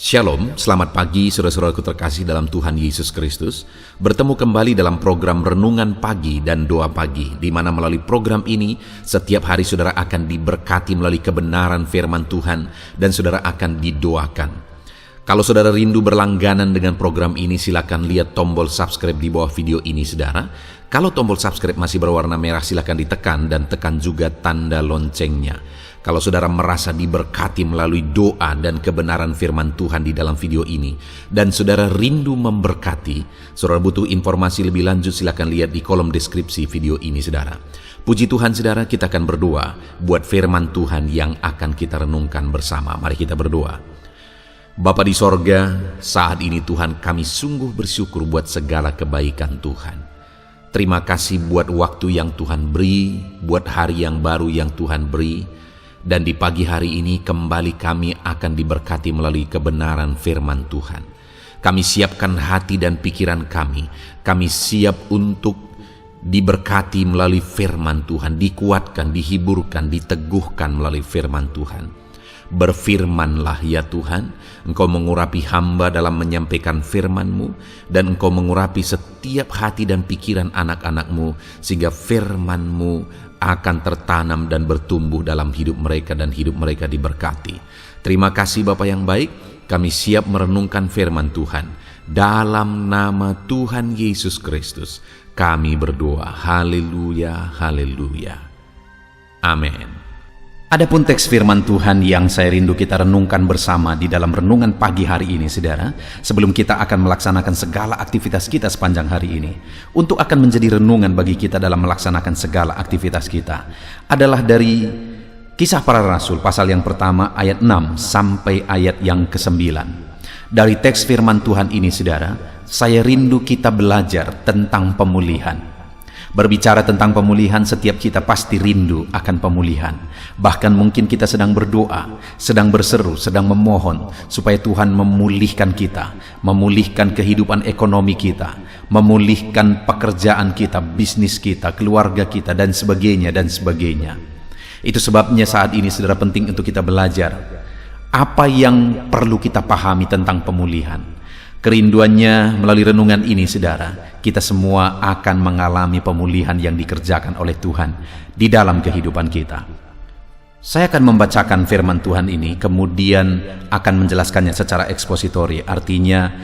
Shalom, selamat pagi saudara-saudaraku terkasih dalam Tuhan Yesus Kristus. Bertemu kembali dalam program Renungan Pagi dan Doa Pagi, di mana melalui program ini setiap hari saudara akan diberkati melalui kebenaran firman Tuhan dan saudara akan didoakan. Kalau saudara rindu berlangganan dengan program ini, silakan lihat tombol subscribe di bawah video ini saudara. Kalau tombol subscribe masih berwarna merah, silakan ditekan dan tekan juga tanda loncengnya. Kalau saudara merasa diberkati melalui doa dan kebenaran firman Tuhan di dalam video ini, dan saudara rindu memberkati, saudara butuh informasi lebih lanjut, silakan lihat di kolom deskripsi video ini saudara. Puji Tuhan saudara, kita akan berdoa buat firman Tuhan yang akan kita renungkan bersama. Mari kita berdoa. Bapa di sorga, saat ini Tuhan kami sungguh bersyukur buat segala kebaikan Tuhan. Terima kasih buat waktu yang Tuhan beri, buat hari yang baru yang Tuhan beri. Dan di pagi hari ini kembali kami akan diberkati melalui kebenaran firman Tuhan. Kami siapkan hati dan pikiran kami. Kami siap untuk diberkati melalui firman Tuhan, dikuatkan, dihiburkan, diteguhkan melalui firman Tuhan. Berfirmanlah ya Tuhan, Engkau mengurapi hamba dalam menyampaikan firman-Mu, dan Engkau mengurapi setiap hati dan pikiran anak-anak-Mu, sehingga firman-Mu akan tertanam dan bertumbuh dalam hidup mereka dan hidup mereka diberkati. Terima kasih Bapa yang baik, kami siap merenungkan firman Tuhan. Dalam nama Tuhan Yesus Kristus, kami berdoa. Haleluya, haleluya. Amin. Adapun teks firman Tuhan yang saya rindu kita renungkan bersama di dalam renungan pagi hari ini saudara, sebelum kita akan melaksanakan segala aktivitas kita sepanjang hari ini, untuk akan menjadi renungan bagi kita dalam melaksanakan segala aktivitas kita, adalah dari Kisah Para Rasul pasal yang pertama ayat 6 sampai ayat yang ke-9. Dari teks firman Tuhan ini saudara, saya rindu kita belajar tentang pemulihan. Berbicara tentang pemulihan, setiap kita pasti rindu akan pemulihan. Bahkan mungkin kita sedang berdoa, sedang berseru, sedang memohon supaya Tuhan memulihkan kita, memulihkan kehidupan ekonomi kita, memulihkan pekerjaan kita, bisnis kita, keluarga kita, dan sebagainya, dan sebagainya. Itu sebabnya saat ini saudara penting untuk kita belajar apa yang perlu kita pahami tentang pemulihan. Kerinduannya melalui renungan ini saudara, kita semua akan mengalami pemulihan yang dikerjakan oleh Tuhan di dalam kehidupan kita. Saya akan membacakan firman Tuhan ini, kemudian akan menjelaskannya secara ekspositori. Artinya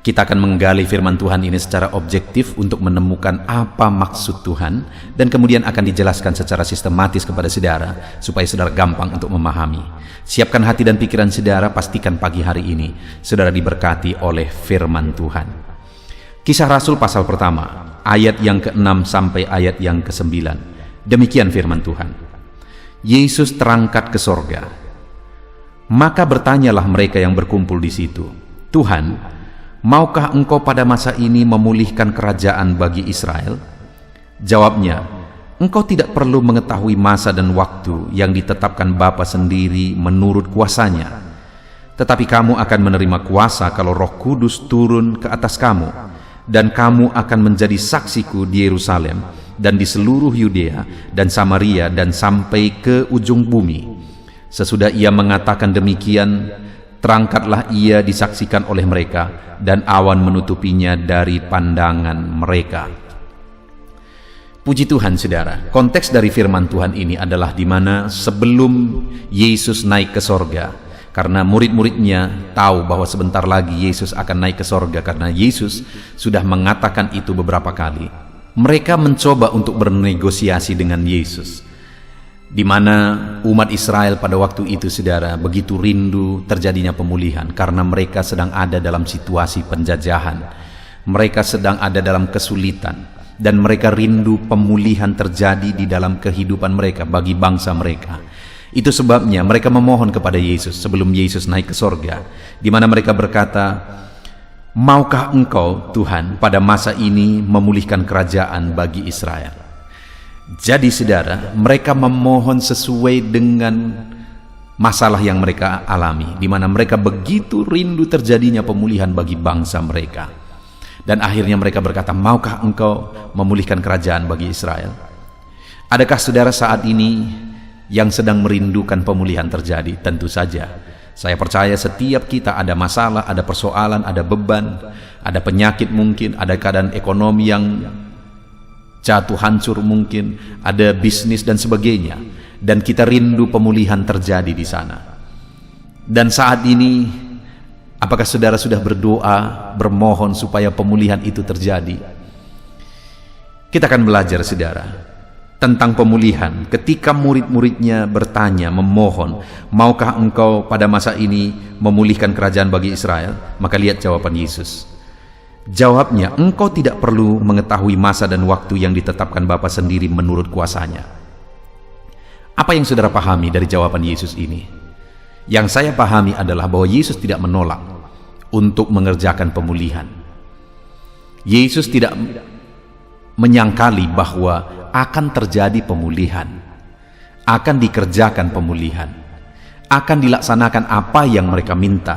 kita akan menggali firman Tuhan ini secara objektif untuk menemukan apa maksud Tuhan, dan kemudian akan dijelaskan secara sistematis kepada saudara supaya saudara gampang untuk memahami. Siapkan hati dan pikiran saudara, pastikan pagi hari ini saudara diberkati oleh firman Tuhan. Kisah Rasul pasal pertama ayat yang ke-6 sampai ayat yang ke-9. Demikian firman Tuhan. Yesus terangkat ke sorga. Maka bertanyalah mereka yang berkumpul di situ, Tuhan, maukah Engkau pada masa ini memulihkan kerajaan bagi Israel? Jawabnya, Engkau tidak perlu mengetahui masa dan waktu yang ditetapkan Bapa sendiri menurut kuasanya. Tetapi kamu akan menerima kuasa kalau Roh Kudus turun ke atas kamu, dan kamu akan menjadi saksiku di Yerusalem dan di seluruh Yudea dan Samaria dan sampai ke ujung bumi. Sesudah ia mengatakan demikian, terangkatlah ia disaksikan oleh mereka, dan awan menutupinya dari pandangan mereka. Puji Tuhan saudara, konteks dari firman Tuhan ini adalah di mana sebelum Yesus naik ke sorga, karena murid-muridnya tahu bahwa sebentar lagi Yesus akan naik ke sorga, karena Yesus sudah mengatakan itu beberapa kali. Mereka mencoba untuk bernegosiasi dengan Yesus, di mana umat Israel pada waktu itu saudara begitu rindu terjadinya pemulihan, karena mereka sedang ada dalam situasi penjajahan, mereka sedang ada dalam kesulitan, dan mereka rindu pemulihan terjadi di dalam kehidupan mereka bagi bangsa mereka. Itu sebabnya mereka memohon kepada Yesus sebelum Yesus naik ke sorga, di mana mereka berkata, maukah Engkau Tuhan pada masa ini memulihkan kerajaan bagi Israel? Jadi saudara, mereka memohon sesuai dengan masalah yang mereka alami, di mana mereka begitu rindu terjadinya pemulihan bagi bangsa mereka. Dan akhirnya mereka berkata, maukah Engkau memulihkan kerajaan bagi Israel? Adakah saudara saat ini yang sedang merindukan pemulihan terjadi? Tentu saja. Saya percaya setiap kita ada masalah, ada persoalan, ada beban, ada penyakit mungkin, ada keadaan ekonomi yang jatuh hancur mungkin, ada bisnis dan sebagainya. Dan kita rindu pemulihan terjadi di sana. Dan saat ini, apakah saudara sudah berdoa, bermohon supaya pemulihan itu terjadi? Kita akan belajar, saudara, tentang pemulihan. Ketika murid-muridnya bertanya, memohon, maukah engkau pada masa ini memulihkan kerajaan bagi Israel? Maka lihat jawaban Yesus. Jawabnya, engkau tidak perlu mengetahui masa dan waktu yang ditetapkan Bapa sendiri menurut kuasanya. Apa yang saudara pahami dari jawaban Yesus ini? Yang saya pahami adalah bahwa Yesus tidak menolak untuk mengerjakan pemulihan. Yesus tidak menyangkali bahwa akan terjadi pemulihan, akan dikerjakan pemulihan, akan dilaksanakan apa yang mereka minta.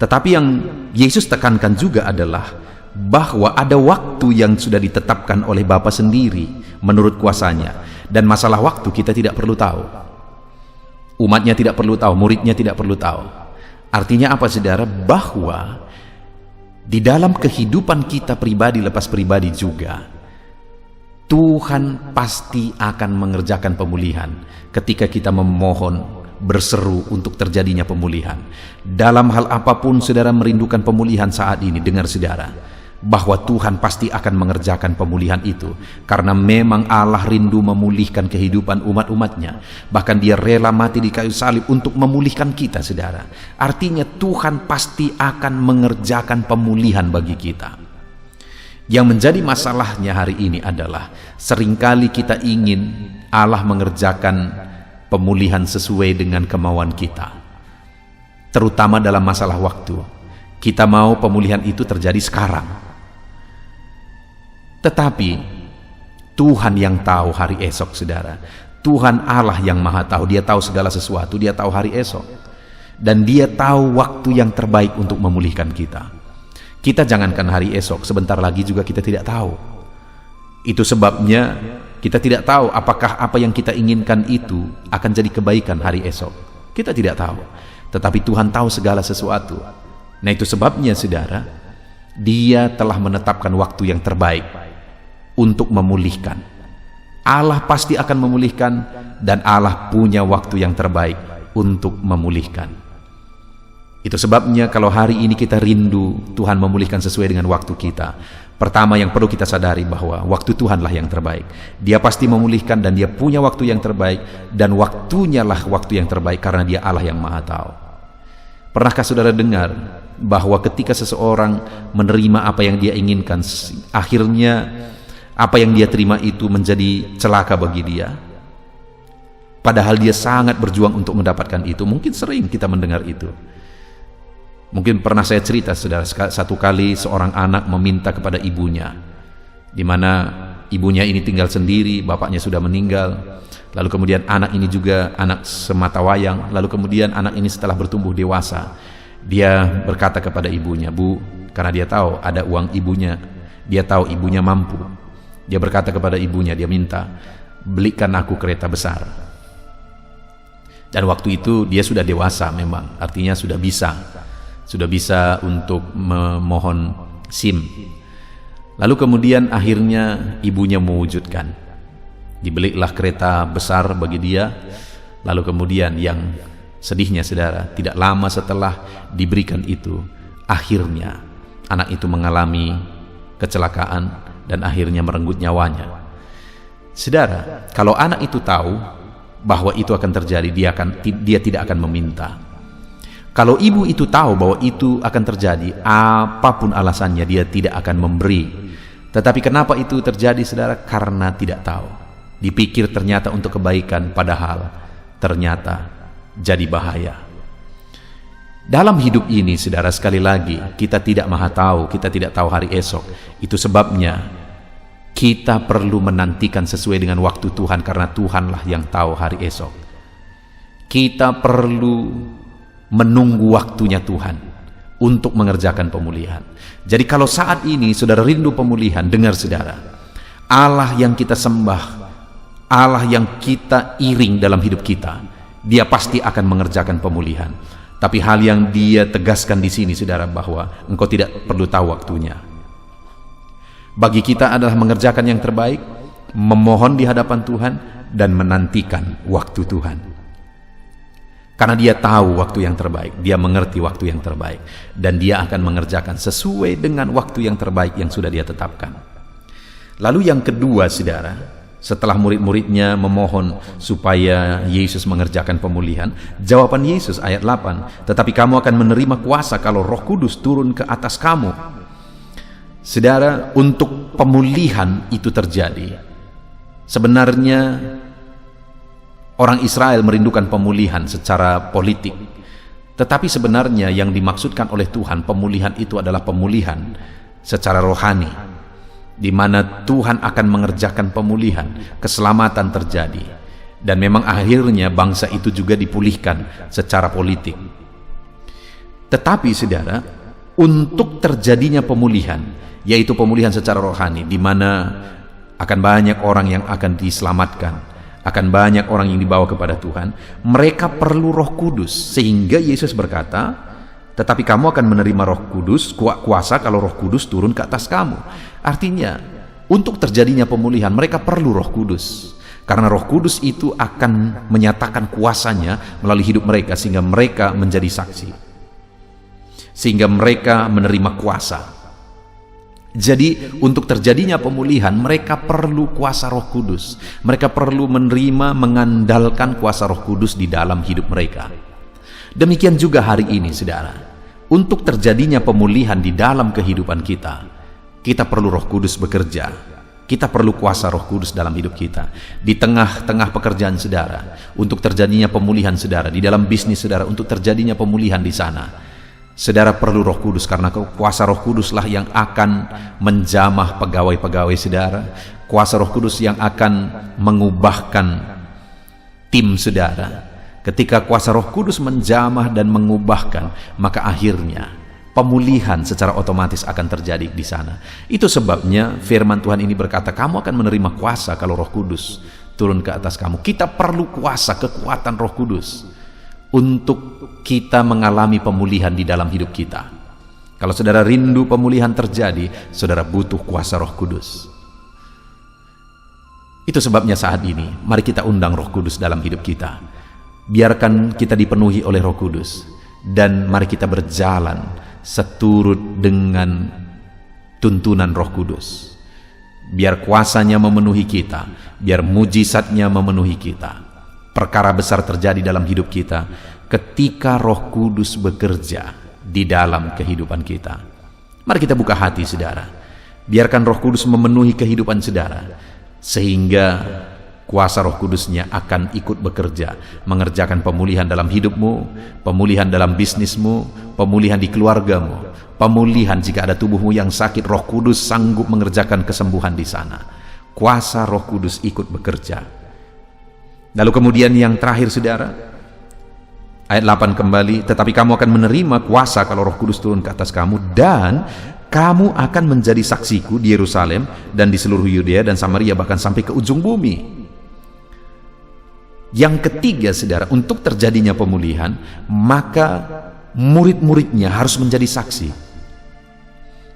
Tetapi yang Yesus tekankan juga adalah bahwa ada waktu yang sudah ditetapkan oleh Bapa sendiri menurut kuasanya. Dan masalah waktu kita tidak perlu tahu. Umatnya tidak perlu tahu, muridnya tidak perlu tahu. Artinya apa, saudara? Bahwa di dalam kehidupan kita pribadi lepas pribadi juga, Tuhan pasti akan mengerjakan pemulihan ketika kita memohon, berseru untuk terjadinya pemulihan. Dalam hal apapun saudara merindukan pemulihan saat ini, dengar saudara, bahwa Tuhan pasti akan mengerjakan pemulihan itu, karena memang Allah rindu memulihkan kehidupan umat-umatnya. Bahkan dia rela mati di kayu salib untuk memulihkan kita, saudara. Artinya Tuhan pasti akan mengerjakan pemulihan bagi kita. Yang menjadi masalahnya hari ini adalah seringkali kita ingin Allah mengerjakan pemulihan sesuai dengan kemauan kita, terutama dalam masalah waktu. Kita mau pemulihan itu terjadi sekarang. Tetapi Tuhan yang tahu hari esok, saudara. Tuhan Allah yang maha tahu. Dia tahu segala sesuatu. Dia tahu hari esok. Dan dia tahu waktu yang terbaik untuk memulihkan kita. Kita jangankan hari esok, sebentar lagi juga kita tidak tahu. Itu sebabnya kita tidak tahu apakah apa yang kita inginkan itu akan jadi kebaikan hari esok. Kita tidak tahu. Tetapi Tuhan tahu segala sesuatu. Nah, itu sebabnya, saudara, Dia telah menetapkan waktu yang terbaik untuk memulihkan. Allah pasti akan memulihkan, dan Allah punya waktu yang terbaik untuk memulihkan. Itu sebabnya kalau hari ini kita rindu Tuhan memulihkan sesuai dengan waktu kita, pertama yang perlu kita sadari bahwa waktu Tuhanlah yang terbaik. Dia pasti memulihkan dan Dia punya waktu yang terbaik, dan waktunya lah waktu yang terbaik karena Dia Allah yang maha tahu. Pernahkah saudara dengar bahwa ketika seseorang menerima apa yang dia inginkan, akhirnya apa yang dia terima itu menjadi celaka bagi dia, padahal dia sangat berjuang untuk mendapatkan itu? Mungkin sering kita mendengar itu. Mungkin pernah saya cerita, saudara, satu kali seorang anak meminta kepada ibunya, di mana ibunya ini tinggal sendiri, bapaknya sudah meninggal. Lalu kemudian anak ini juga anak semata wayang. Lalu kemudian anak ini setelah bertumbuh dewasa, dia berkata kepada ibunya, "Bu," karena dia tahu ada uang ibunya, dia tahu ibunya mampu. Dia berkata kepada ibunya, dia minta, "Belikan aku kereta besar." Dan waktu itu dia sudah dewasa memang, artinya sudah bisa untuk memohon SIM. Lalu kemudian akhirnya ibunya mewujudkan. Dibelilah kereta besar bagi dia. Lalu kemudian yang sedihnya, saudara, tidak lama setelah diberikan itu, akhirnya anak itu mengalami kecelakaan dan akhirnya merenggut nyawanya. Saudara, kalau anak itu tahu bahwa itu akan terjadi, dia tidak akan meminta. Kalau ibu itu tahu bahwa itu akan terjadi, apapun alasannya dia tidak akan memberi. Tetapi kenapa itu terjadi, saudara? Karena tidak tahu. Dipikir ternyata untuk kebaikan, padahal ternyata jadi bahaya. Dalam hidup ini, saudara, sekali lagi kita tidak maha tahu, kita tidak tahu hari esok. Itu sebabnya kita perlu menantikan sesuai dengan waktu Tuhan, karena Tuhanlah yang tahu hari esok. Kita perlu menunggu waktunya Tuhan untuk mengerjakan pemulihan. Jadi kalau saat ini saudara rindu pemulihan, dengar saudara, Allah yang kita sembah, Allah yang kita iring dalam hidup kita, Dia pasti akan mengerjakan pemulihan. Tapi hal yang dia tegaskan di sini, saudara, bahwa engkau tidak perlu tahu waktunya. Bagi kita adalah mengerjakan yang terbaik, memohon di hadapan Tuhan, dan menantikan waktu Tuhan. Karena dia tahu waktu yang terbaik, dia mengerti waktu yang terbaik, dan dia akan mengerjakan sesuai dengan waktu yang terbaik yang sudah dia tetapkan. Lalu yang kedua, saudara, setelah murid-muridnya memohon supaya Yesus mengerjakan pemulihan, jawaban Yesus ayat 8, tetapi kamu akan menerima kuasa kalau Roh Kudus turun ke atas kamu. Saudara, untuk pemulihan itu terjadi, sebenarnya orang Israel merindukan pemulihan secara politik, tetapi sebenarnya yang dimaksudkan oleh Tuhan, pemulihan itu adalah pemulihan secara rohani, di mana Tuhan akan mengerjakan pemulihan, keselamatan terjadi, dan memang akhirnya bangsa itu juga dipulihkan secara politik. Tetapi saudara, untuk terjadinya pemulihan, yaitu pemulihan secara rohani, di mana akan banyak orang yang akan diselamatkan, akan banyak orang yang dibawa kepada Tuhan, mereka perlu Roh Kudus. Sehingga Yesus berkata, tetapi kamu akan menerima Roh Kudus, kuasa kalau Roh Kudus turun ke atas kamu. Artinya, untuk terjadinya pemulihan mereka perlu Roh Kudus, karena Roh Kudus itu akan menyatakan kuasanya melalui hidup mereka, sehingga mereka menjadi saksi, sehingga mereka menerima kuasa. Jadi untuk terjadinya pemulihan mereka perlu kuasa Roh Kudus. Mereka perlu menerima, mengandalkan kuasa Roh Kudus di dalam hidup mereka. Demikian juga hari ini, saudara, untuk terjadinya pemulihan di dalam kehidupan kita, kita perlu Roh Kudus bekerja. Kita perlu kuasa Roh Kudus dalam hidup kita. Di tengah-tengah pekerjaan saudara, untuk terjadinya pemulihan saudara, di dalam bisnis saudara, untuk terjadinya pemulihan di sana, saudara perlu Roh Kudus, karena kuasa Roh Kuduslah yang akan menjamah pegawai-pegawai saudara, kuasa Roh Kudus yang akan mengubahkan tim saudara. Ketika kuasa Roh Kudus menjamah dan mengubahkan, maka akhirnya pemulihan secara otomatis akan terjadi di sana. Itu sebabnya firman Tuhan ini berkata, kamu akan menerima kuasa kalau Roh Kudus turun ke atas kamu. Kita perlu kuasa, kekuatan Roh Kudus untuk kita mengalami pemulihan di dalam hidup kita. Kalau saudara rindu pemulihan terjadi, saudara butuh kuasa Roh Kudus. Itu sebabnya saat ini, mari kita undang Roh Kudus dalam hidup kita. Biarkan kita dipenuhi oleh Roh Kudus, dan mari kita berjalan seturut dengan tuntunan Roh Kudus. Biar kuasanya memenuhi kita, biar mujizatnya memenuhi kita. Perkara besar terjadi dalam hidup kita ketika Roh Kudus bekerja di dalam kehidupan kita. Mari kita buka hati, saudara. Biarkan Roh Kudus memenuhi kehidupan saudara, sehingga kuasa Roh Kudusnya akan ikut bekerja, mengerjakan pemulihan dalam hidupmu, pemulihan dalam bisnismu, pemulihan di keluargamu, pemulihan jika ada tubuhmu yang sakit. Roh Kudus sanggup mengerjakan kesembuhan di sana. Kuasa Roh Kudus ikut bekerja. Lalu kemudian yang terakhir, saudara, ayat 8 kembali, tetapi kamu akan menerima kuasa kalau Roh Kudus turun ke atas kamu, dan kamu akan menjadi saksiku di Yerusalem dan di seluruh Yudea dan Samaria, bahkan sampai ke ujung bumi. Yang ketiga, saudara, untuk terjadinya pemulihan, maka murid-muridnya harus menjadi saksi.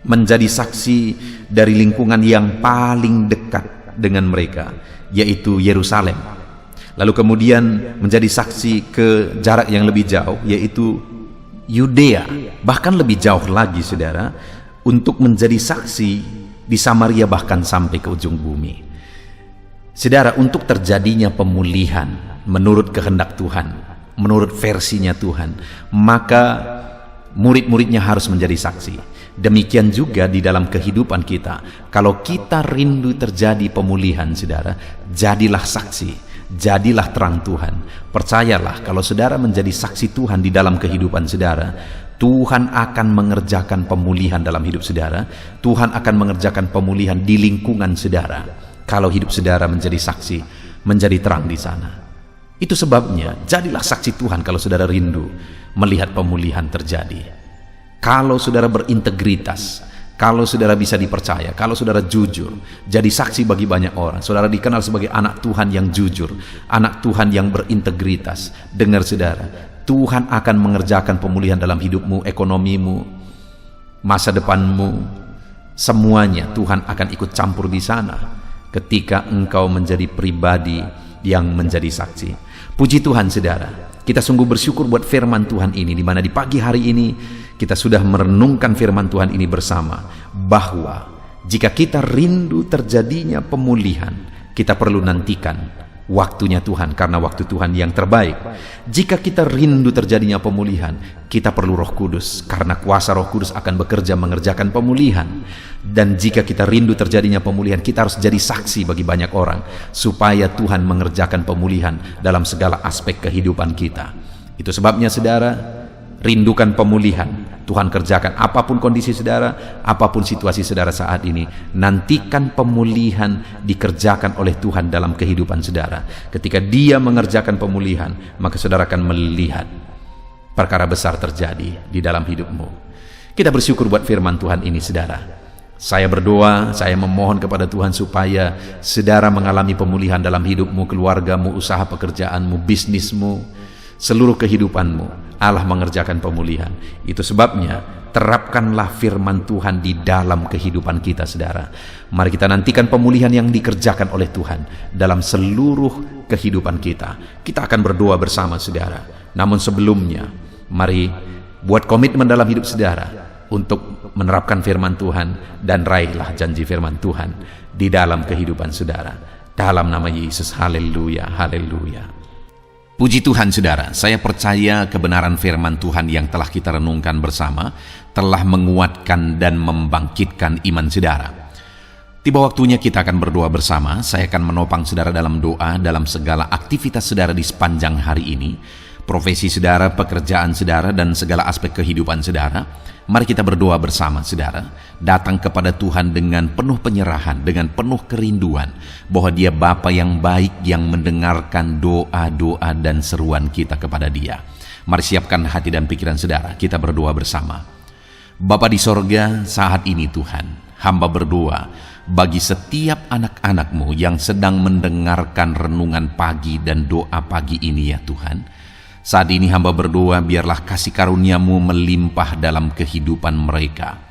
Menjadi saksi dari lingkungan yang paling dekat dengan mereka, yaitu Yerusalem. Lalu kemudian menjadi saksi ke jarak yang lebih jauh, yaitu Yudea. Bahkan lebih jauh lagi, saudara, untuk menjadi saksi di Samaria, bahkan sampai ke ujung bumi. Saudara, untuk terjadinya pemulihan menurut kehendak Tuhan, menurut versinya Tuhan, maka murid-muridnya harus menjadi saksi. Demikian juga di dalam kehidupan kita. Kalau kita rindu terjadi pemulihan, saudara, jadilah saksi, jadilah terang Tuhan. Percayalah, kalau saudara menjadi saksi Tuhan di dalam kehidupan saudara, Tuhan akan mengerjakan pemulihan dalam hidup saudara. Tuhan akan mengerjakan pemulihan di lingkungan saudara. Kalau hidup saudara menjadi saksi, menjadi terang di sana. Itu sebabnya jadilah saksi Tuhan kalau saudara rindu melihat pemulihan terjadi. Kalau saudara berintegritas, kalau saudara bisa dipercaya, kalau saudara jujur, jadi saksi bagi banyak orang. Saudara dikenal sebagai anak Tuhan yang jujur, anak Tuhan yang berintegritas. Dengar, saudara, Tuhan akan mengerjakan pemulihan dalam hidupmu, ekonomimu, masa depanmu, semuanya Tuhan akan ikut campur di sana ketika engkau menjadi pribadi yang menjadi saksi. Puji Tuhan saudara, kita sungguh bersyukur buat firman Tuhan ini, di mana di pagi hari ini kita sudah merenungkan firman Tuhan ini bersama, bahwa jika kita rindu terjadinya pemulihan, kita perlu nantikan waktunya Tuhan, karena waktu Tuhan yang terbaik. Jika kita rindu terjadinya pemulihan, kita perlu Roh Kudus, karena kuasa Roh Kudus akan bekerja mengerjakan pemulihan. Dan jika kita rindu terjadinya pemulihan, kita harus jadi saksi bagi banyak orang, supaya Tuhan mengerjakan pemulihan dalam segala aspek kehidupan kita. Itu sebabnya saudara, rindukan pemulihan. Tuhan kerjakan apapun kondisi saudara, apapun situasi saudara saat ini. Nantikan pemulihan dikerjakan oleh Tuhan dalam kehidupan saudara. Ketika Dia mengerjakan pemulihan, maka saudara akan melihat perkara besar terjadi di dalam hidupmu. Kita bersyukur buat firman Tuhan ini saudara. Saya berdoa, saya memohon kepada Tuhan supaya saudara mengalami pemulihan dalam hidupmu, keluargamu, usaha pekerjaanmu, bisnismu, seluruh kehidupanmu. Allah mengerjakan pemulihan. Itu sebabnya terapkanlah firman Tuhan di dalam kehidupan kita saudara. Mari kita nantikan pemulihan yang dikerjakan oleh Tuhan dalam seluruh kehidupan kita. Kita akan berdoa bersama saudara. Namun sebelumnya, mari buat komitmen dalam hidup saudara untuk menerapkan firman Tuhan, dan raihlah janji firman Tuhan di dalam kehidupan saudara. Dalam nama Yesus, haleluya, haleluya. Puji Tuhan saudara, saya percaya kebenaran firman Tuhan yang telah kita renungkan bersama telah menguatkan dan membangkitkan iman saudara. Tiba waktunya kita akan berdoa bersama. Saya akan menopang saudara dalam doa dalam segala aktivitas saudara di sepanjang hari ini, profesi saudara, pekerjaan saudara, dan segala aspek kehidupan saudara. Mari kita berdoa bersama saudara, datang kepada Tuhan dengan penuh penyerahan, dengan penuh kerinduan bahwa Dia Bapa yang baik yang mendengarkan doa-doa dan seruan kita kepada Dia. Mari siapkan hati dan pikiran saudara, kita berdoa bersama. Bapa di sorga, saat ini Tuhan, hamba berdoa bagi setiap anak-anak-Mu yang sedang mendengarkan renungan pagi dan doa pagi ini ya Tuhan. Saat ini hamba berdoa, biarlah kasih karunia-Mu melimpah dalam kehidupan mereka.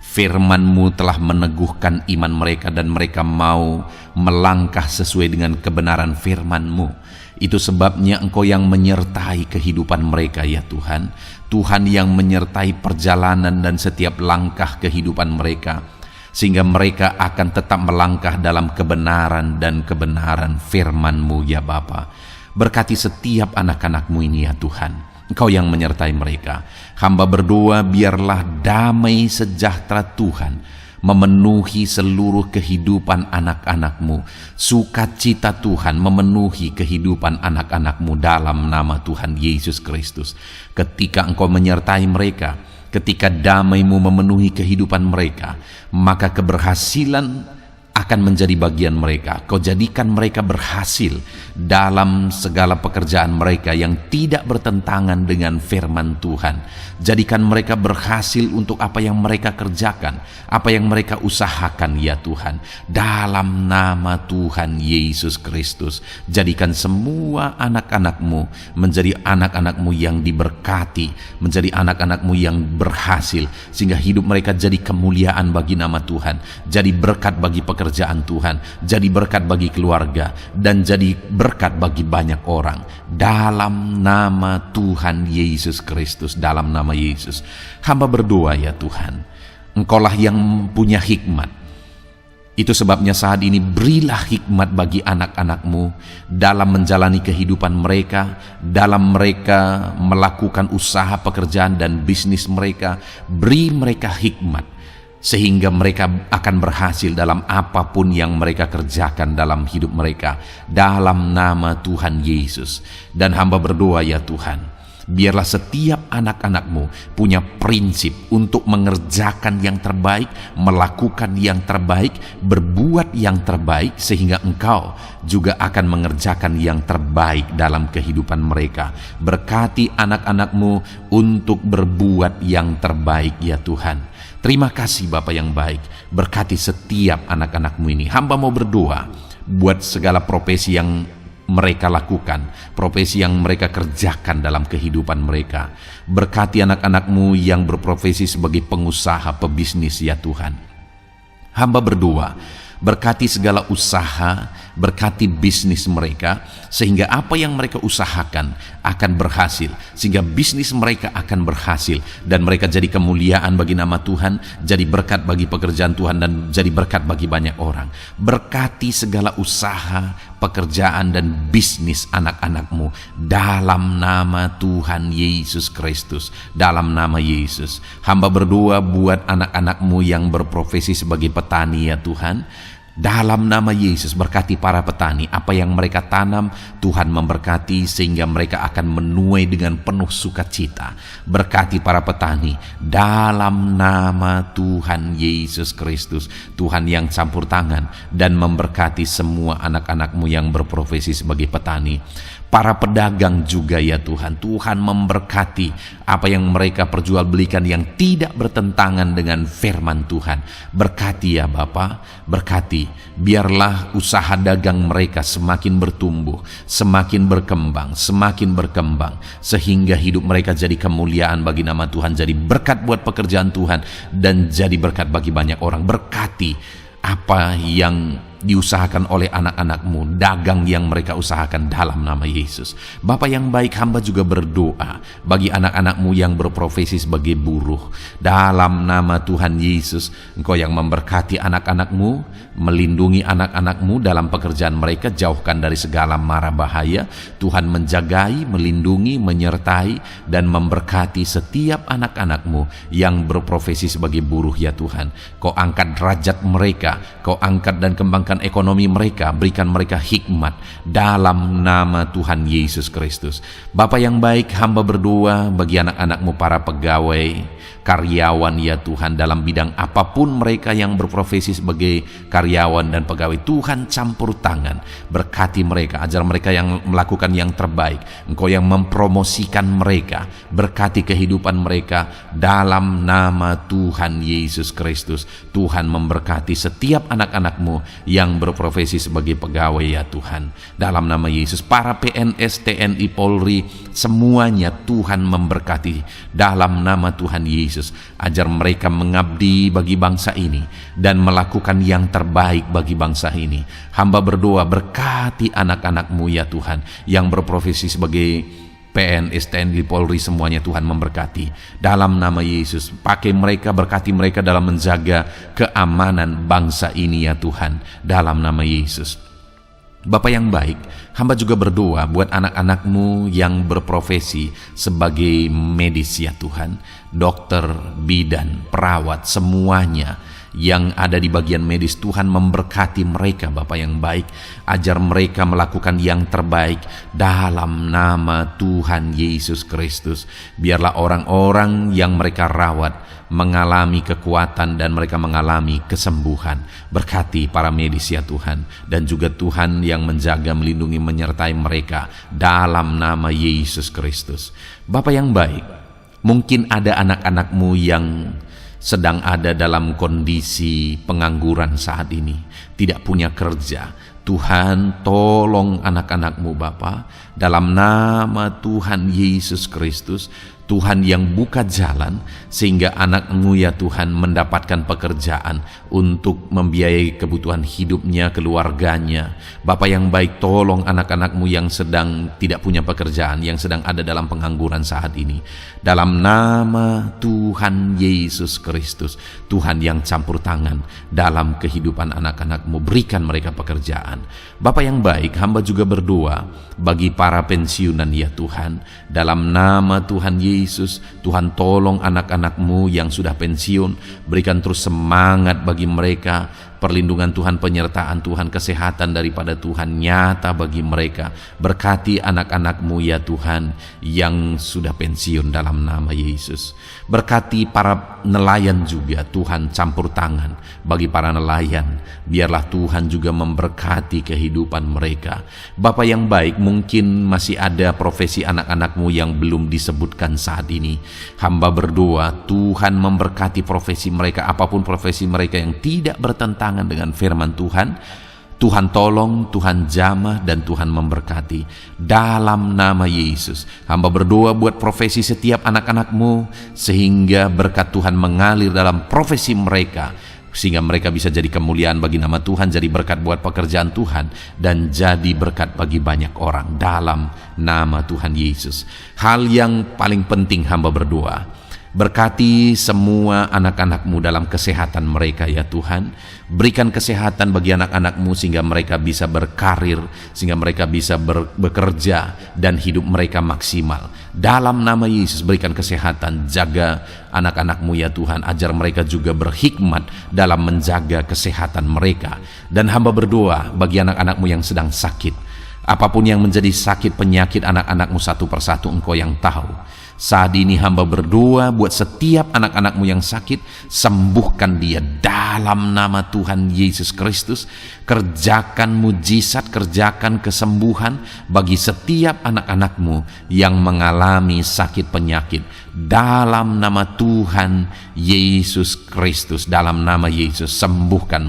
Firman-Mu telah meneguhkan iman mereka, dan mereka mau melangkah sesuai dengan kebenaran firman-Mu. Itu sebabnya Engkau yang menyertai kehidupan mereka ya Tuhan. Tuhan yang menyertai perjalanan dan setiap langkah kehidupan mereka, sehingga mereka akan tetap melangkah dalam kebenaran dan kebenaran firman-Mu ya Bapa. Berkati setiap anak-anak-Mu ini ya Tuhan. Engkau yang menyertai mereka. Hamba berdoa biarlah damai sejahtera Tuhan memenuhi seluruh kehidupan anak-anak-Mu. Sukacita Tuhan memenuhi kehidupan anak-anak-Mu dalam nama Tuhan Yesus Kristus. Ketika Engkau menyertai mereka, ketika damai-Mu memenuhi kehidupan mereka, maka keberhasilan akan menjadi bagian mereka. Kau jadikan mereka berhasil dalam segala pekerjaan mereka yang tidak bertentangan dengan firman Tuhan. Jadikan mereka berhasil untuk apa yang mereka kerjakan, apa yang mereka usahakan ya Tuhan. Dalam nama Tuhan Yesus Kristus, jadikan semua anak-anak-Mu menjadi anak-anak-Mu yang diberkati, menjadi anak-anak-Mu yang berhasil, sehingga hidup mereka jadi kemuliaan bagi nama Tuhan, jadi berkat bagi pekerjaan Tuhan, jadi berkat bagi keluarga, dan jadi berkat bagi banyak orang. Dalam nama Tuhan Yesus Kristus, dalam nama Yesus, hamba berdoa ya Tuhan, Engkaulah yang punya hikmat. Itu sebabnya saat ini berilah hikmat bagi anak-anak-Mu dalam menjalani kehidupan mereka, dalam mereka melakukan usaha pekerjaan dan bisnis mereka. Beri mereka hikmat, sehingga mereka akan berhasil dalam apapun yang mereka kerjakan dalam hidup mereka, dalam nama Tuhan Yesus. Dan hamba berdoa ya Tuhan, biarlah setiap anak-anak-Mu punya prinsip untuk mengerjakan yang terbaik, melakukan yang terbaik, berbuat yang terbaik, sehingga Engkau juga akan mengerjakan yang terbaik dalam kehidupan mereka. Berkati anak-anak-Mu untuk berbuat yang terbaik ya Tuhan. Terima kasih Bapa yang baik, berkati setiap anak-anak-Mu ini. Hamba mau berdoa buat segala profesi yang mereka lakukan, profesi yang mereka kerjakan dalam kehidupan mereka. Berkati anak-anak-Mu yang berprofesi sebagai pengusaha, pebisnis ya Tuhan. Hamba berdoa, berkati segala usaha, berkati bisnis mereka, sehingga apa yang mereka usahakan akan berhasil, sehingga bisnis mereka akan berhasil, dan mereka jadi kemuliaan bagi nama Tuhan, jadi berkat bagi pekerjaan Tuhan, dan jadi berkat bagi banyak orang. Berkati segala usaha, pekerjaan, dan bisnis anak-anak-Mu dalam nama Tuhan Yesus Kristus. Dalam nama Yesus, hamba berdoa buat anak-anak-Mu yang berprofesi sebagai petani ya Tuhan. Dalam nama Yesus, berkati para petani, apa yang mereka tanam Tuhan memberkati, sehingga mereka akan menuai dengan penuh sukacita. Berkati para petani dalam nama Tuhan Yesus Kristus, Tuhan yang campur tangan dan memberkati semua anak-anak-Mu yang berprofesi sebagai petani. Para pedagang juga ya Tuhan, Tuhan memberkati apa yang mereka perjualbelikan yang tidak bertentangan dengan firman Tuhan. Berkati ya Bapa, berkati, biarlah usaha dagang mereka semakin bertumbuh, semakin berkembang, sehingga hidup mereka jadi kemuliaan bagi nama Tuhan, jadi berkat buat pekerjaan Tuhan, dan jadi berkat bagi banyak orang. Berkati apa yang diusahakan oleh anak-anak-Mu, dagang yang mereka usahakan dalam nama Yesus. Bapa yang baik, hamba juga berdoa bagi anak-anak-Mu yang berprofesi sebagai buruh. Dalam nama Tuhan Yesus, Engkau yang memberkati anak-anak-Mu, melindungi anak-anak-Mu dalam pekerjaan mereka, jauhkan dari segala mara bahaya. Tuhan menjagai, melindungi, menyertai, dan memberkati setiap anak-anak-Mu yang berprofesi sebagai buruh ya Tuhan. Kau angkat derajat mereka, Kau angkat dan kembangkan ekonomi mereka, berikan mereka hikmat dalam nama Tuhan Yesus Kristus. Bapa yang baik, hamba berdoa bagi anak-anak-Mu para pegawai, karyawan ya Tuhan, dalam bidang apapun mereka yang berprofesi sebagai karyawan dan pegawai. Tuhan campur tangan, berkati mereka, ajar mereka yang melakukan yang terbaik. Engkau yang mempromosikan mereka, berkati kehidupan mereka dalam nama Tuhan Yesus Kristus. Tuhan memberkati setiap anak-anak-Mu yang berprofesi sebagai pegawai ya Tuhan, dalam nama Yesus. Para PNS, TNI, Polri, semuanya Tuhan memberkati dalam nama Tuhan Yesus. Ajar mereka mengabdi bagi bangsa ini dan melakukan yang terbaik bagi bangsa ini. Hamba berdoa, berkati anak-anak-Mu ya Tuhan yang berprofesi sebagai PNS, TNI, Polri, semuanya Tuhan memberkati dalam nama Yesus. Pakai mereka, berkati mereka dalam menjaga keamanan bangsa ini ya Tuhan, dalam nama Yesus. Bapa yang baik, hamba juga berdoa buat anak-anak-Mu yang berprofesi sebagai medis ya Tuhan, dokter, bidan, perawat, semuanya yang ada di bagian medis. Tuhan memberkati mereka Bapa yang baik, ajar mereka melakukan yang terbaik dalam nama Tuhan Yesus Kristus. Biarlah orang-orang yang mereka rawat mengalami kekuatan dan mereka mengalami kesembuhan. Berkati para medis ya Tuhan, dan juga Tuhan yang menjaga, melindungi, menyertai mereka dalam nama Yesus Kristus. Bapa yang baik, mungkin ada anak-anak-Mu yang sedang ada dalam kondisi pengangguran saat ini, tidak punya kerja. Tuhan, tolong anak-anak-Mu Bapa, dalam nama Tuhan Yesus Kristus. Tuhan yang buka jalan sehingga anak-Mu ya Tuhan mendapatkan pekerjaan untuk membiayai kebutuhan hidupnya, keluarganya. Bapa yang baik, tolong anak-anak-Mu yang sedang tidak punya pekerjaan, yang sedang ada dalam pengangguran saat ini. Dalam nama Tuhan Yesus Kristus, Tuhan yang campur tangan dalam kehidupan anak-anak-Mu, berikan mereka pekerjaan. Bapa yang baik, hamba juga berdoa bagi para pensiunan ya Tuhan, dalam nama Tuhan Yesus. Tuhan, tolong anak-anak-Mu yang sudah pensiun, berikan terus semangat bagi mereka, perlindungan Tuhan, penyertaan Tuhan, kesehatan daripada Tuhan nyata bagi mereka. Berkati anak-anak-Mu ya Tuhan yang sudah pensiun dalam nama Yesus. Berkati para nelayan juga, Tuhan campur tangan bagi para nelayan. Biarlah Tuhan juga memberkati kehidupan mereka. Bapa yang baik, mungkin masih ada profesi anak-anak-Mu yang belum disebutkan saat ini. Hamba berdoa Tuhan memberkati profesi mereka, apapun profesi mereka yang tidak bertentangan dengan firman Tuhan. Tuhan tolong, Tuhan jamah, dan Tuhan memberkati. Dalam nama Yesus, hamba berdoa buat profesi setiap anak-anak-Mu, sehingga berkat Tuhan mengalir dalam profesi mereka, sehingga mereka bisa jadi kemuliaan bagi nama Tuhan, jadi berkat buat pekerjaan Tuhan, dan jadi berkat bagi banyak orang. Dalam nama Tuhan Yesus. Hal yang paling penting hamba berdoa, berkati semua anak-anak-Mu dalam kesehatan mereka ya Tuhan. Berikan kesehatan bagi anak-anak-Mu sehingga mereka bisa berkarir, sehingga mereka bisa bekerja dan hidup mereka maksimal. Dalam nama Yesus berikan kesehatan, jaga anak-anak-Mu ya Tuhan, ajar mereka juga berhikmat dalam menjaga kesehatan mereka. Dan hamba berdoa bagi anak-anak-Mu yang sedang sakit, apapun yang menjadi sakit penyakit anak-anak-Mu satu persatu Engkau yang tahu. Saat ini hamba berdoa buat setiap anak-anak-Mu yang sakit, sembuhkan dia dalam nama Tuhan Yesus Kristus. Kerjakan mujizat, kerjakan kesembuhan bagi setiap anak-anak-Mu yang mengalami sakit penyakit. Dalam nama Tuhan Yesus Kristus, dalam nama Yesus, sembuhkan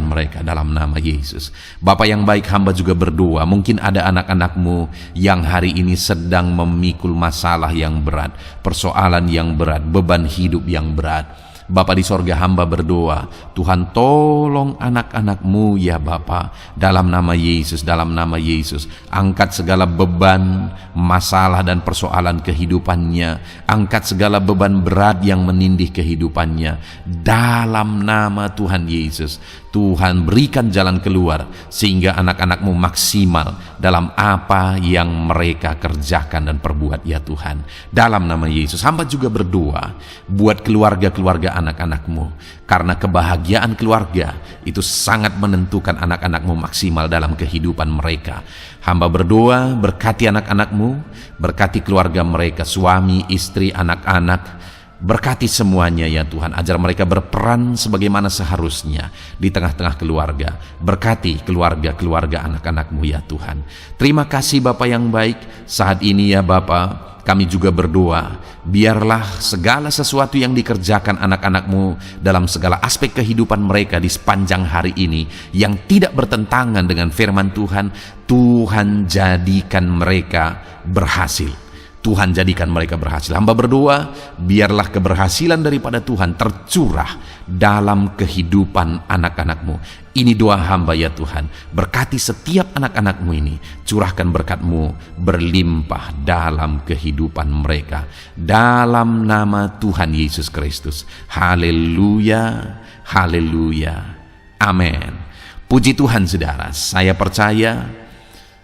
mereka dalam nama Yesus. Bapa yang baik, hamba juga berdoa, mungkin ada anak-anak-Mu yang hari ini sedang memikul masalah yang berat, persoalan yang berat, beban hidup yang berat. Bapa di sorga, hamba berdoa, Tuhan tolong anak-anak-Mu ya Bapa, dalam nama Yesus, dalam nama Yesus. Angkat segala beban, masalah dan persoalan kehidupannya, angkat segala beban berat yang menindih kehidupannya, dalam nama Tuhan Yesus. Tuhan berikan jalan keluar sehingga anak-anak-Mu maksimal dalam apa yang mereka kerjakan dan perbuat ya Tuhan. Dalam nama Yesus, hamba juga berdoa buat keluarga-keluarga anak-anak-Mu, karena kebahagiaan keluarga itu sangat menentukan anak-anak-Mu maksimal dalam kehidupan mereka. Hamba berdoa, berkati anak-anak-Mu, berkati keluarga mereka, suami, istri, anak-anak, berkati semuanya ya Tuhan, ajar mereka berperan sebagaimana seharusnya di tengah-tengah keluarga. Berkati keluarga-keluarga anak-anak-Mu ya Tuhan. Terima kasih Bapa yang baik. Saat ini ya Bapa, kami juga berdoa, biarlah segala sesuatu yang dikerjakan anak-anak-Mu dalam segala aspek kehidupan mereka di sepanjang hari ini yang tidak bertentangan dengan firman Tuhan, Tuhan jadikan mereka berhasil. Tuhan jadikan mereka berhasil. Hamba berdoa, biarlah keberhasilan daripada Tuhan tercurah dalam kehidupan anak-anak-Mu. Ini doa hamba ya Tuhan. Berkati setiap anak-anak-Mu ini. Curahkan berkat-Mu berlimpah dalam kehidupan mereka. Dalam nama Tuhan Yesus Kristus. Haleluya, haleluya, amin. Puji Tuhan saudara, saya percaya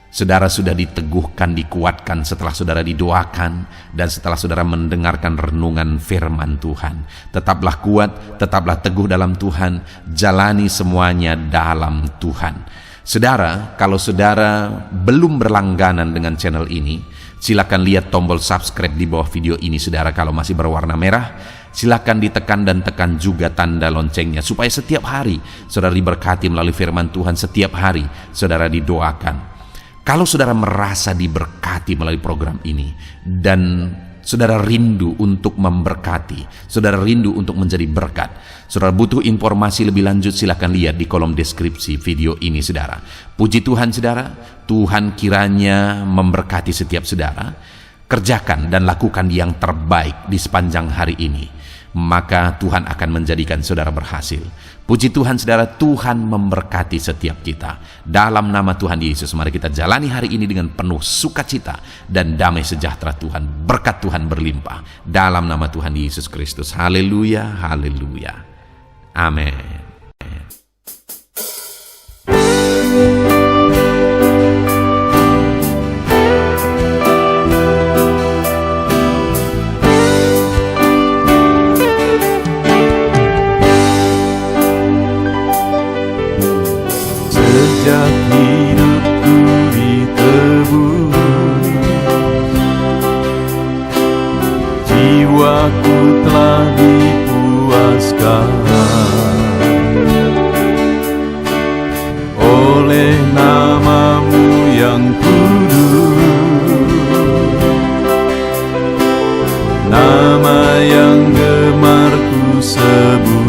saudara sudah diteguhkan, dikuatkan setelah saudara didoakan dan setelah saudara mendengarkan renungan firman Tuhan. Tetaplah kuat, tetaplah teguh dalam Tuhan, jalani semuanya dalam Tuhan. Saudara, kalau saudara belum berlangganan dengan channel ini, silakan lihat tombol subscribe di bawah video ini. Saudara, kalau masih berwarna merah, silakan ditekan dan tekan juga tanda loncengnya supaya setiap hari saudara diberkati melalui firman Tuhan. Setiap hari saudara didoakan. Kalau saudara merasa diberkati melalui program ini dan saudara rindu untuk memberkati, saudara rindu untuk menjadi berkat, saudara butuh informasi lebih lanjut, silakan lihat di kolom deskripsi video ini saudara. Puji Tuhan saudara, Tuhan kiranya memberkati setiap saudara. Kerjakan dan lakukan yang terbaik di sepanjang hari ini, maka Tuhan akan menjadikan saudara berhasil. Puji Tuhan saudara, Tuhan memberkati setiap kita. Dalam nama Tuhan Yesus, mari kita jalani hari ini dengan penuh sukacita dan damai sejahtera Tuhan. Berkat Tuhan berlimpah. Dalam nama Tuhan Yesus Kristus. Haleluya, haleluya. Amin. Sejak hidupku ditebus, jiwaku telah dipuaskan oleh nama-Mu yang kudus, nama yang gemar ku sebut.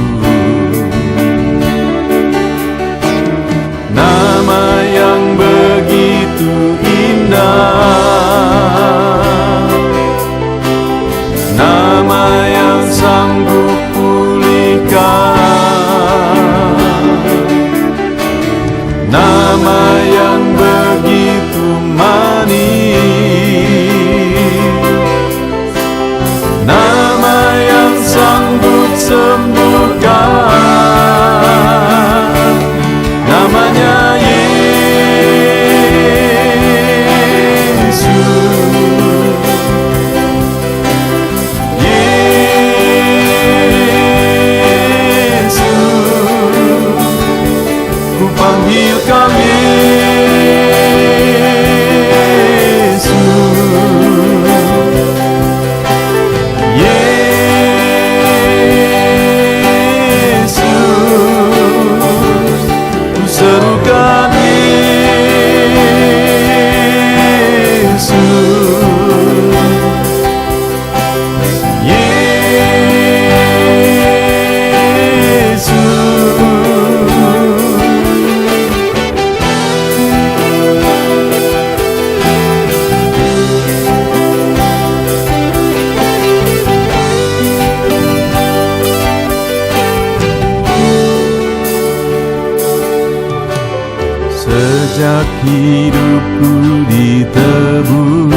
hidupku ditebus,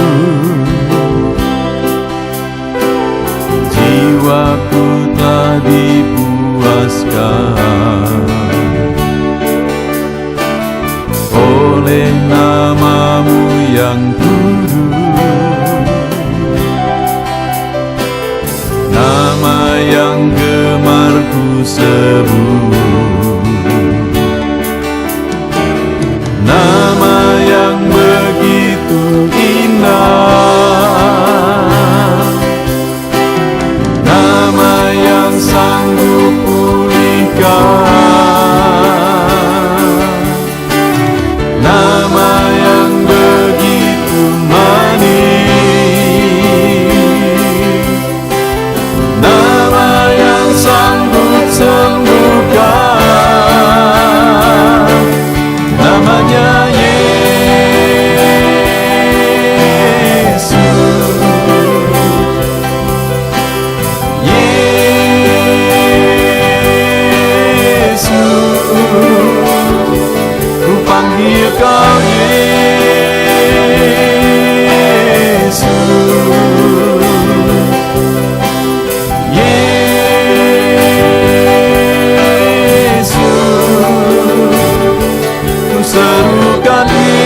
jiwaku telah dipuaskan oleh nama-Mu yang kudus, nama yang gemar ku sebut, nama yang begitu indah, nama yang sanggup pulihkan, nama yang begitu manis, nama yang sanggup sembuhkan, namanya Yesus. Yesus, ku panggil Kau Yesus. Yesus, ku serukan Yesus.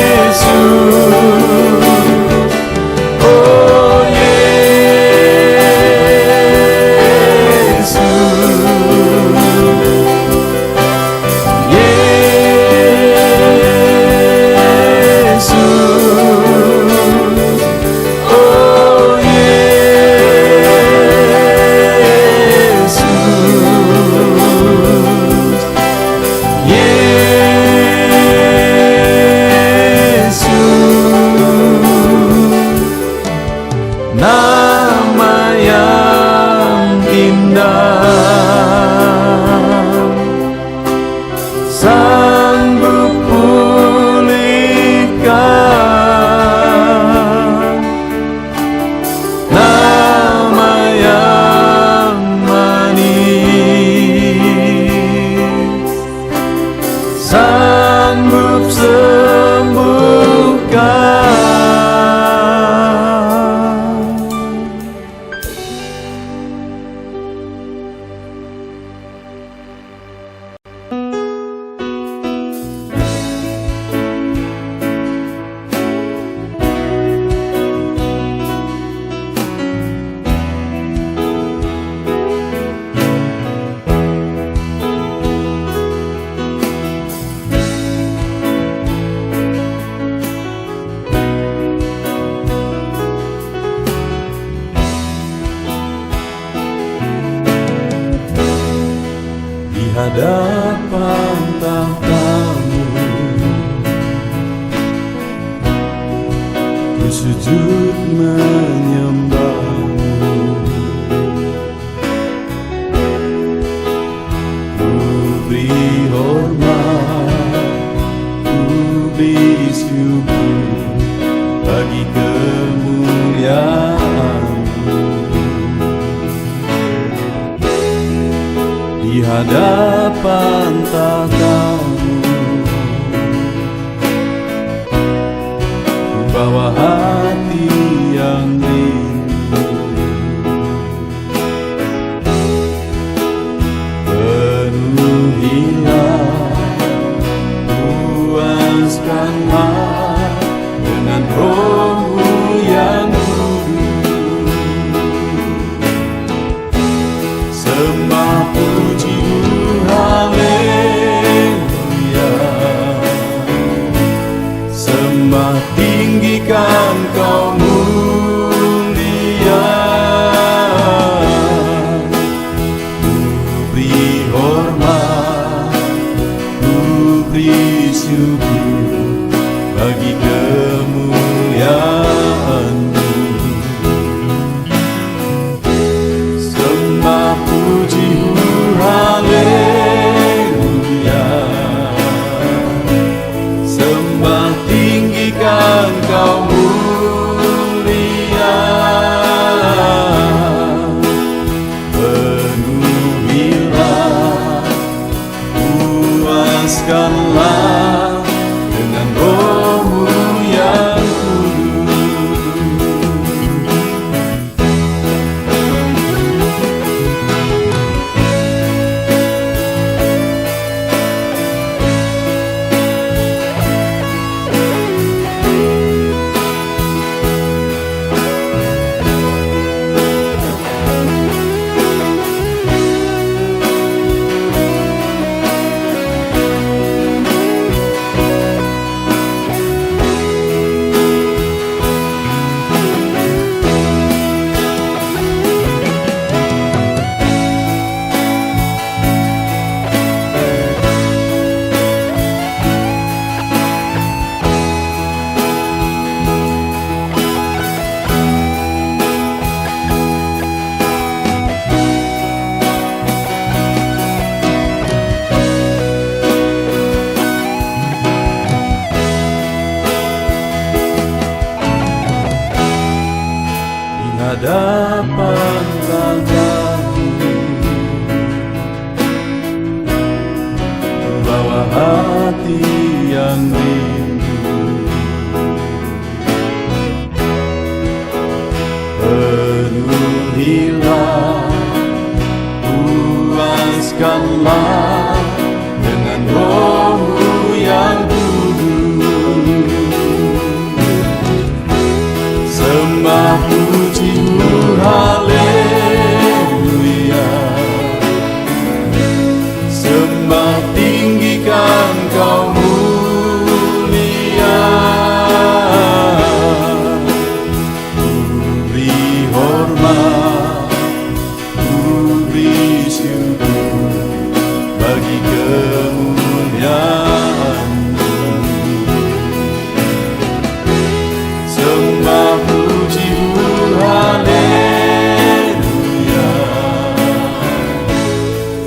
Yesus, oh Yesus. Yesus, oh Yesus, nama yang indah, sanggup pulihkan, nama yang manis, sanggup sembuhkan. Di hadapan tahta-Mu, ku sujud menyembah-Mu, ku beri hormat, ku beri syukur bagi kemuliaan-Mu. Di hadapan tahta-Mu, ku bawa hati yang rindu, penuhilah, puaskanlah dengan Roh-Mu yang kudus. Sembah puji haleluya. Luaskanlah dengan Roh-Mu yang hadapan Bapa-Mu, bawa hati yang rindu, penuhilah, puaskanlah dengan Roh-Mu yang sembah puji-Mu, haleluya. Sembah tinggikan Kau mulia. Beri hormat, beri syukur bagi kemuliaan-Mu. Sembah puji-Mu, haleluya.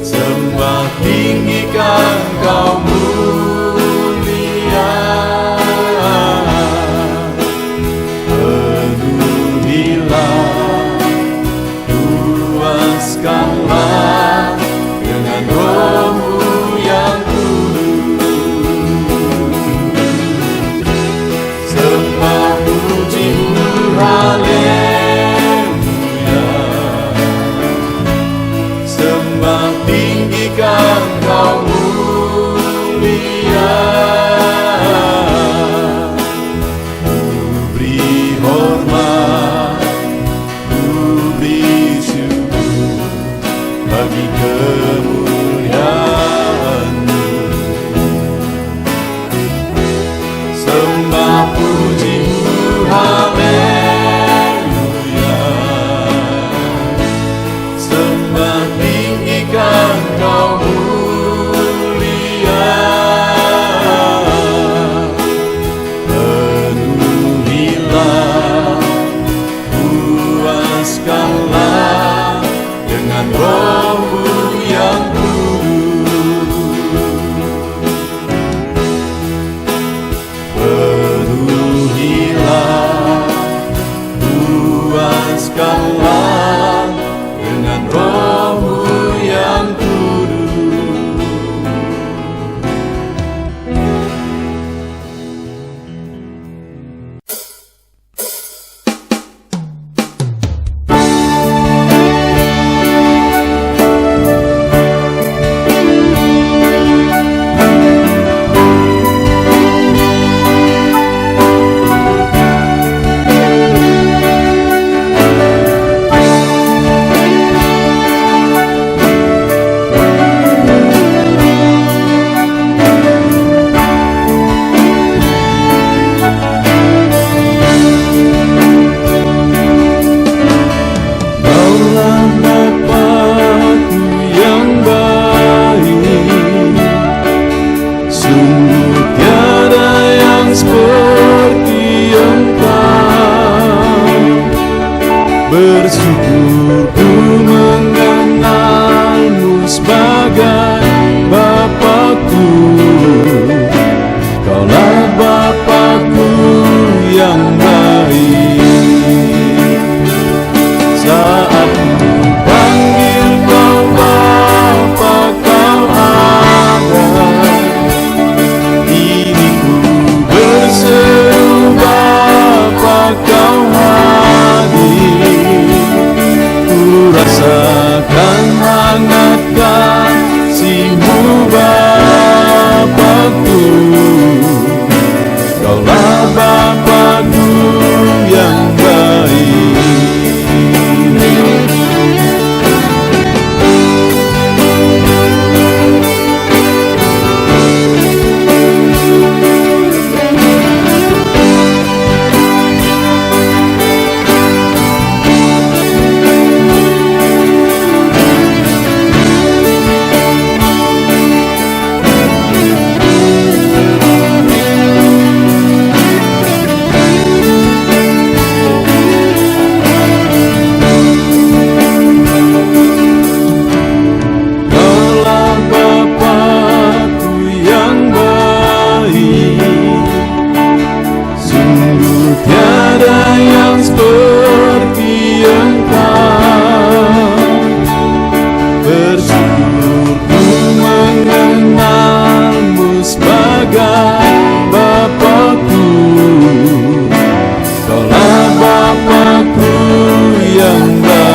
Sembah tinggikan Kau mulia. Penuhilah, puaskanlah dengan Roh-Mu yang kudus. Bapakku, Kaulah Bapakku yang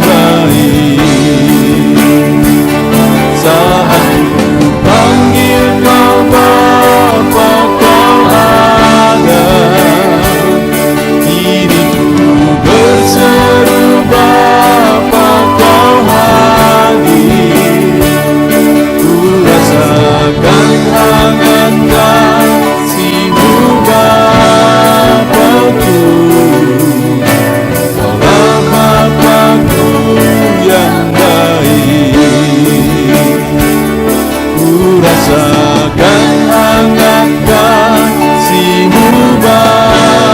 baik. Hangat kasih-Mu Bapakku.